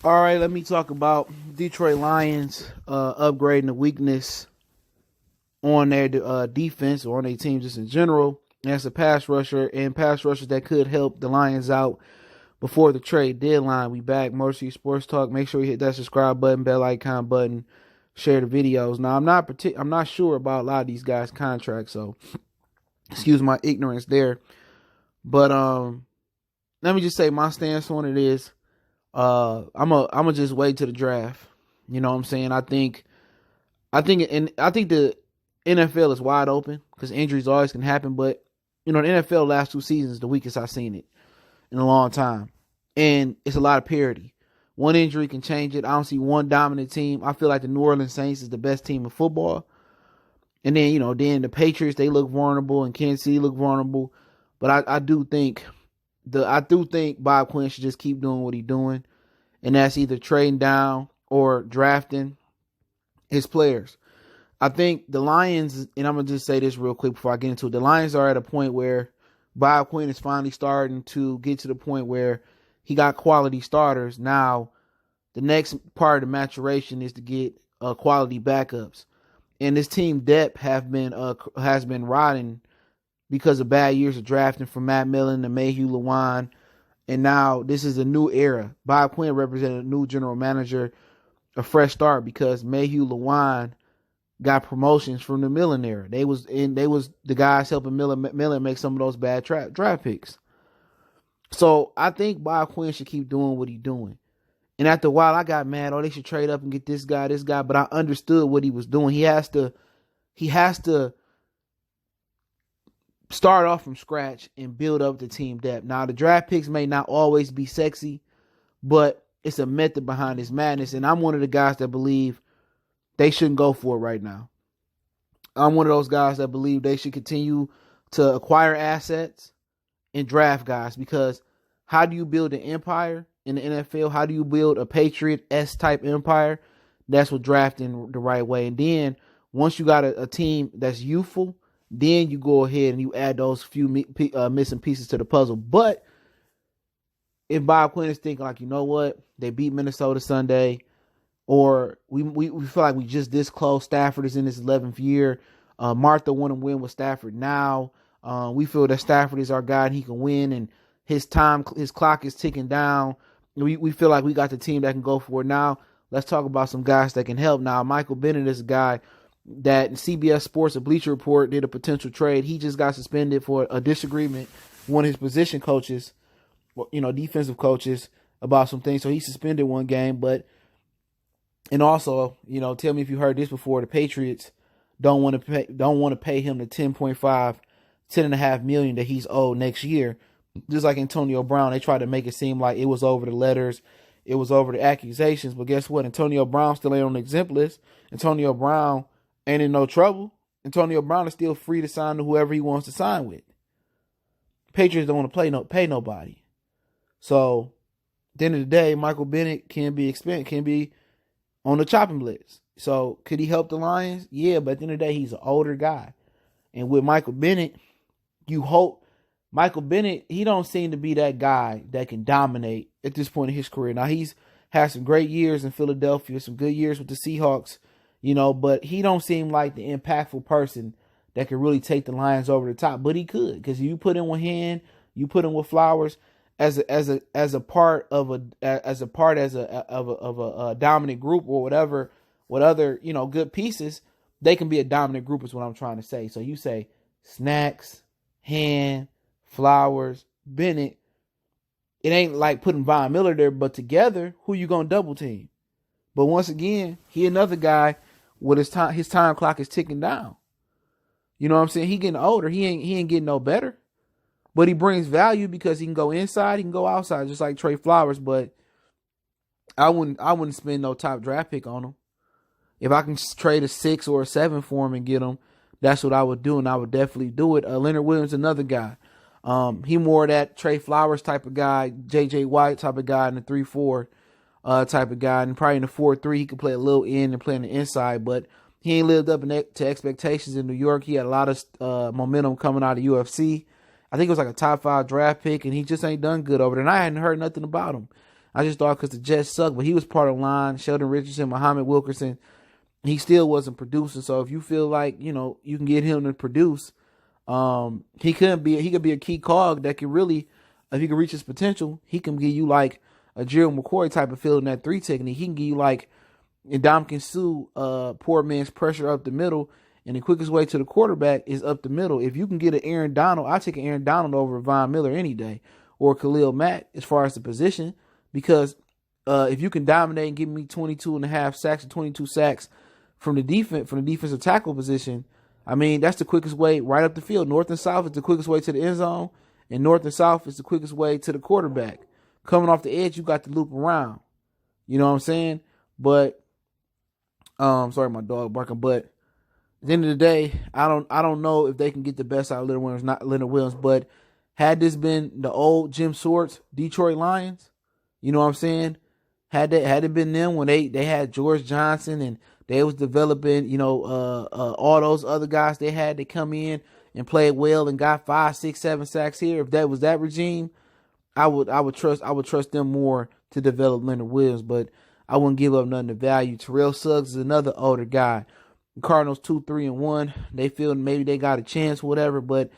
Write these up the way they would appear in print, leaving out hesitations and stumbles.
All right, let me talk about Detroit Lions upgrading the weakness on their defense or on their team just in general. As a pass rusher and pass rushers that could help the Lions out before the trade deadline. We back, Motor City Sports Talk. Make sure you hit that subscribe button, bell icon button, share the videos. Now I'm not sure about a lot of these guys' contracts, so excuse my ignorance there. But let me just say my stance on it is I'm just wait to the draft. You know what I'm saying? I think the NFL is wide open because injuries always can happen. But the NFL last 2 seasons the weakest I've seen it in a long time, and it's a lot of parity. One injury can change it. I don't see one dominant team. I feel like the New Orleans Saints is the best team in football, and then the Patriots, they look vulnerable, and Kansas City look vulnerable. But I do think Bob Quinn should just keep doing what he's doing, and that's either trading down or drafting his players. I think the Lions, and I'm going to just say this real quick before I get into it, the Lions are at a point where Bob Quinn is finally starting to get to the point where he got quality starters. Now, the next part of the maturation is to get quality backups. And this team depth has been rotting because of bad years of drafting from Matt Millen to Mayhew Lewan. And now this is a new era. Bob Quinn represented a new general manager, a fresh start, because Mayhew Lewan got promotions from the Millen era. They was the guys helping Millen make some of those bad draft picks. So I think Bob Quinn should keep doing what he's doing. And after a while, I got mad. Oh, they should trade up and get this guy. But I understood what he was doing. He has to start off from scratch and build up the team depth. Now, the draft picks may not always be sexy, but it's a method behind this madness. And I'm one of the guys that believe they shouldn't go for it right now. I'm one of those guys that believe they should continue to acquire assets and draft guys, because how do you build an empire in the NFL? How do you build a Patriot-esque type empire? That's what drafting the right way. And then once you got a team that's youthful, then you go ahead and you add those few missing pieces to the puzzle. But if Bob Quinn is thinking like, you know what, they beat Minnesota Sunday, or we feel like we just this close, Stafford is in his 11th year, Martha want to win with Stafford now, we feel that Stafford is our guy and he can win, and his clock is ticking down. We feel like we got the team that can go for it. Now, let's talk about some guys that can help. Now, Michael Bennett is a guy that CBS Sports, a Bleacher Report, did a potential trade. He just got suspended for a disagreement with one of his position coaches, defensive coaches, about some things. So he suspended one game. And also, tell me if you heard this before. The Patriots don't want to pay him the $10.5 million that he's owed next year. Just like Antonio Brown, they tried to make it seem like it was over the letters, it was over the accusations. But guess what? Antonio Brown still ain't on the exempt list. Antonio Brown ain't in no trouble. Antonio Brown is still free to sign to whoever he wants to sign with. Patriots don't want to pay nobody. So at the end of the day, Michael Bennett can be on the chopping list. So could he help the Lions? Yeah, but at the end of the day, he's an older guy. And with Michael Bennett, you hope Michael Bennett, he don't seem to be that guy that can dominate at this point in his career. Now, he's had some great years in Philadelphia, some good years with the Seahawks, but he don't seem like the impactful person that could really take the Lions over the top. But he could, because you put in with Hand, you put in with Flowers as a part of a dominant group or whatever, with other good pieces, they can be a dominant group is what I'm trying to say. So you say Snacks, Hand, Flowers, Bennett. It ain't like putting Von Miller there, but together, who you gonna double team? But once again, he another guy with his time clock is ticking down. You know what I'm saying? He getting older. He ain't getting no better. But he brings value because he can go inside, he can go outside, just like Trey Flowers. But I wouldn't spend no top draft pick on him. If I can trade a 6 or a 7 for him and get him, that's what I would do, and I would definitely do it. Leonard Williams, another guy. He more that Trey Flowers type of guy, J.J. White type of guy, in the 3-4 type of guy. And probably in the 4-3, he could play a little in and play on the inside. But he ain't lived up to expectations in New York. He had a lot of momentum coming out of UFC. I think it was like a top 5 draft pick, and he just ain't done good over there. And I hadn't heard nothing about him. I just thought because the Jets suck, but he was part of the line. Sheldon Richardson, Muhammad Wilkerson, he still wasn't producing. So if you feel like, you can get him to produce, he could be a key cog that could really, if he can reach his potential, he can give you like a Gerald McCoy type of feel in that 3 technique. He can give you like Ndamukong Suh, poor man's pressure up the middle, and the quickest way to the quarterback is up the middle. If you can get an Aaron Donald, I take an Aaron Donald over Von Miller any day, or Khalil Mack as far as the position, because if you can dominate and give me 22.5 sacks or 22 sacks from the defensive tackle position, I mean, that's the quickest way right up the field. North and south is the quickest way to the end zone, and north and south is the quickest way to the quarterback. Coming off the edge, you got to loop around. You know what I'm saying? But sorry, my dog barking. But at the end of the day, I don't know if they can get the best out of Leonard Williams. But had this been the old Jim Swartz Detroit Lions, you know what I'm saying? Had it been them when they had George Johnson and they was developing, all those other guys they had to come in and play well and got 5, 6, 7 sacks here. If that was that regime, I would trust them more to develop Leonard Williams, but I wouldn't give up nothing of value. Terrell Suggs is another older guy. The Cardinals 2-3-1. They feel maybe they got a chance, whatever, but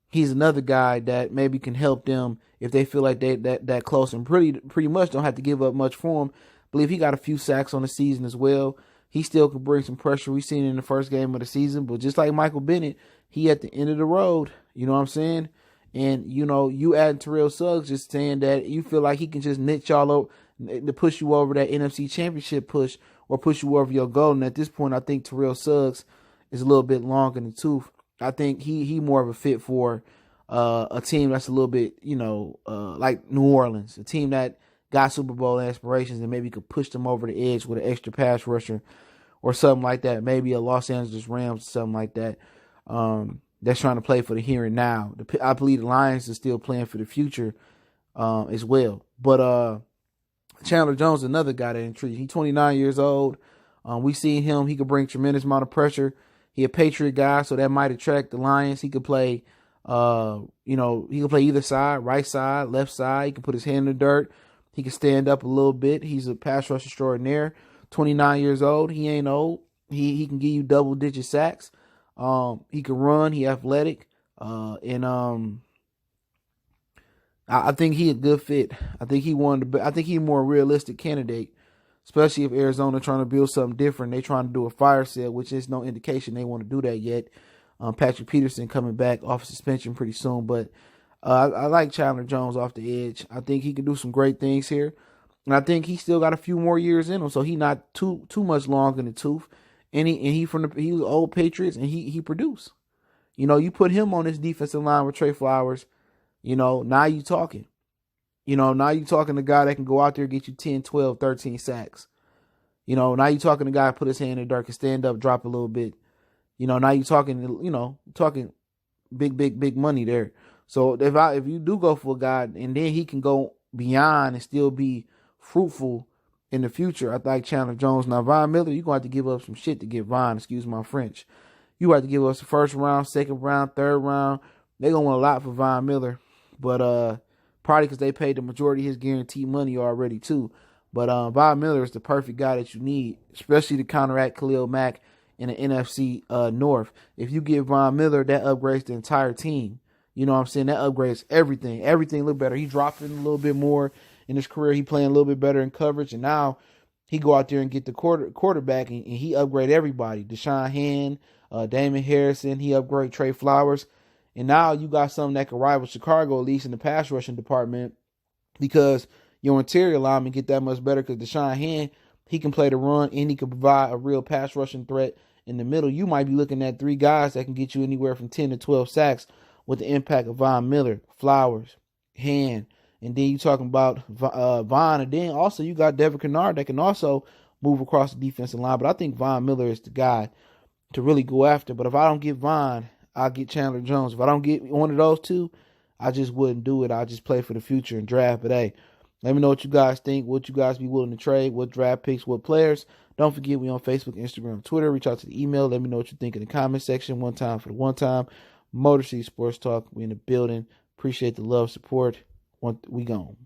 he's another guy that maybe can help them if they feel like they that close, and pretty much don't have to give up much for him. I believe he got a few sacks on the season as well. He still could bring some pressure. We seen it in the first game of the season, but just like Michael Bennett, he at the end of the road. You know what I'm saying? And, you adding Terrell Suggs, just saying that you feel like he can just knit y'all up to push you over that NFC Championship push or push you over your goal. And at this point, I think Terrell Suggs is a little bit long in the tooth. I think he more of a fit for a team that's a little bit, like New Orleans, a team that got Super Bowl aspirations and maybe could push them over the edge with an extra pass rusher or something like that. Maybe a Los Angeles Rams or something like that. That's trying to play for the here and now. I believe the Lions are still playing for the future as well. But Chandler Jones is another guy that intrigues. He's 29 years old. We seen him. He could bring tremendous amount of pressure. He a Patriot guy, so that might attract the Lions. He could play, he could play either side, right side, left side. He can put his hand in the dirt. He can stand up a little bit. He's a pass rush extraordinaire. 29 years old. He ain't old. He can give you double-digit sacks. He can run. He athletic. I think he a good fit. I think he a more realistic candidate, especially if Arizona trying to build something different. They trying to do a fire sale, which is no indication they want to do that yet. Patrick Peterson coming back off suspension pretty soon, but I like Chandler Jones off the edge. I think he can do some great things here, and I think he still got a few more years in him, so he not too much long in the tooth. And he was old Patriots, and he produced. You put him on this defensive line with Trey Flowers. Now you talking. Now you talking to a guy that can go out there and get you 10, 12, 13 sacks. Now you talking to a guy put his hand in the dirt and stand up, drop a little bit. Now you talking, talking big money there. So if you do go for a guy and then he can go beyond and still be fruitful in the future, I like Chandler Jones. Now Von Miller, you're going to have to give up some shit to get Von, excuse my French. You have to give us the first round, second round, third round. They're going to want a lot for Von Miller. But probably because they paid the majority of his guaranteed money already too. But Von Miller is the perfect guy that you need, especially to counteract Khalil Mack in the NFC North. If you get Von Miller, that upgrades the entire team. You know what I'm saying? That upgrades everything. Everything look better. He dropped in a little bit more in his career. He playing a little bit better in coverage. And now he go out there and get the quarterback and he upgrade everybody. Deshaun Hand, Damon Harrison. He upgrade Trey Flowers. And now you got something that can rival Chicago, at least in the pass rushing department, because your interior lineman get that much better because Deshaun Hand, he can play the run and he can provide a real pass rushing threat in the middle. You might be looking at 3 guys that can get you anywhere from 10 to 12 sacks with the impact of Von Miller, Flowers, Hand, and then you talking about Von, and then also you got Devin Kennard that can also move across the defensive line. But I think Von Miller is the guy to really go after. But if I don't get Von, I'll get Chandler Jones. If I don't get one of those two, I just wouldn't do it. I'll just play for the future and draft. But hey, let me know what you guys think, what you guys be willing to trade, what draft picks, what players. Don't forget we on Facebook, Instagram, Twitter. Reach out to the email. Let me know what you think in the comment section. One time for the one time. Motor City Sports Talk. We in the building. Appreciate the love, support. We gone.